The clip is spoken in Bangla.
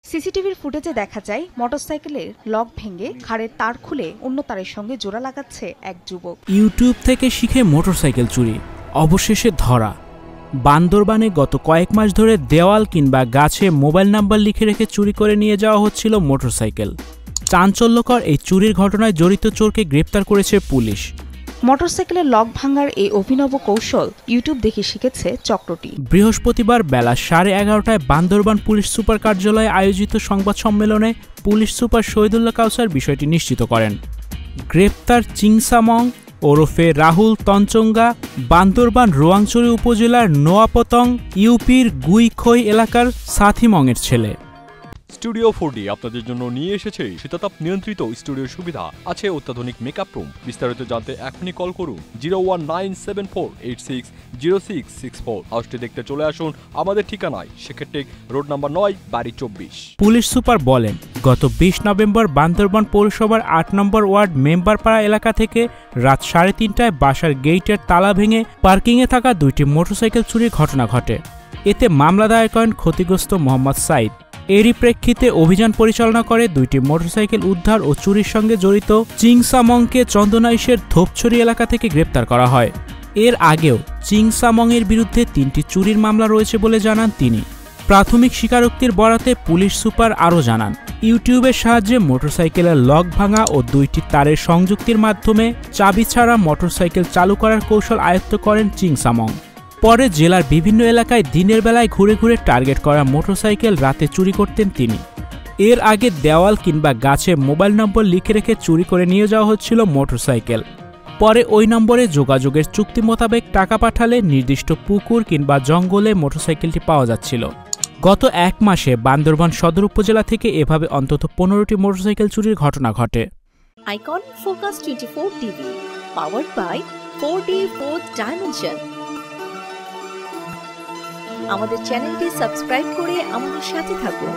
সিসিটিভির ফুটেজে দেখা যায় মোটরসাইকেলের লক ভেঙে ঘাড়ের তার খুলে অন্য তারের সঙ্গে জোড়া লাগাচ্ছে এক যুবক। ইউটিউব থেকে শিখে মোটরসাইকেল চুরি, অবশেষে ধরা। বান্দরবানে গত কয়েক মাস ধরে দেওয়াল কিংবা গাছে মোবাইল নাম্বার লিখে রেখে চুরি করে নিয়ে যাওয়া হচ্ছিল মোটরসাইকেল। চাঞ্চল্যকর এই চুরির ঘটনায় জড়িত চোরকে গ্রেপ্তার করেছে পুলিশ। মোটরসাইকেলের লক ভাঙার এই অভিনব কৌশল ইউটিউব দেখে শিখেছে চক্রটি। বৃহস্পতিবার বেলা 11:30টায় বান্দরবান পুলিশ সুপার কার্যালয়ে আয়োজিত সংবাদ সম্মেলনে পুলিশ সুপার শহীদুল্লাহ কাউসার বিষয়টি নিশ্চিত করেন। গ্রেপ্তার চিংসামং ওরফে রাহুল তঞ্চঙ্গা বান্দরবান রোয়াংছড়ি উপজেলার নোয়াপতং ইউপির গুইখই এলাকার সাথিমংয়ের ছেলে। স্টুডিও 4D আপনাদের জন্য নিয়ে এসেছে শীতাতাপ নিয়ন্ত্রিত স্টুডিও সুবিধা, আছে অত্যাধুনিক মেকআপ রুম। বিস্তারিত জানতে এখনই কল করুন 01974860664। হাউসটি দেখতে চলে আসুন আমাদের ঠিকানায় সেক্ষেত্রে রোড নাম্বার 9 বাড়ি 24। পুলিশ সুপার বলেন, গত 20 নভেম্বর বান্দরবান পৌরসভার 8 নম্বর ওয়ার্ড মেম্বারপাড়া এলাকা থেকে রাত 3:30টায় বাসার গেইটের তালা ভেঙে পার্কিংয়ে থাকা দুইটি মোটরসাইকেল চুরির ঘটনা ঘটে। এতে মামলা দায়ের করেন ক্ষতিগ্রস্ত মোহাম্মদ সাইদ। এরই প্রেক্ষিতে অভিযান পরিচালনা করে দুইটি মোটরসাইকেল উদ্ধার ও চুরির সঙ্গে জড়িত চিংসামংকে চন্দনাইশের ধোপছড়ি এলাকা থেকে গ্রেপ্তার করা হয়। এর আগেও চিংসামংয়ের বিরুদ্ধে 3টি চুরির মামলা রয়েছে বলে জানান তিনি। প্রাথমিক স্বীকারোক্তির বরাতে পুলিশ সুপার আরও জানান, ইউটিউবের সাহায্যে মোটরসাইকেলের লক ভাঙা ও দুইটি তারের সংযুক্তির মাধ্যমে চাবি ছাড়া মোটরসাইকেল চালু করার কৌশল আয়ত্ত করেন চিংসামং। পরে জেলার বিভিন্ন এলাকায় দিনের বেলায় ঘুরে ঘুরে টার্গেট করা মোটরসাইকেল রাতে চুরি করতেন তিনি। এর আগে দেওয়াল কিংবা গাছে মোবাইল নম্বর লিখে রেখে চুরি করে নিয়ে যাওয়া হচ্ছিল মোটরসাইকেল। পরে ওই নম্বরে যোগাযোগের চুক্তি মোতাবেক টাকা পাঠালে নির্দিষ্ট পুকুর কিংবা জঙ্গলে মোটরসাইকেলটি পাওয়া যাচ্ছিল। গত 1 মাসে বান্দরবান সদর উপজেলা থেকে এভাবে অন্তত 15টি মোটরসাইকেল চুরির ঘটনা ঘটে। Icon focus 24 TV powered by 4D Fourth Dimension। আমাদের চ্যানেলটি সাবস্ক্রাইব করে আমাদের সাথে থাকুন।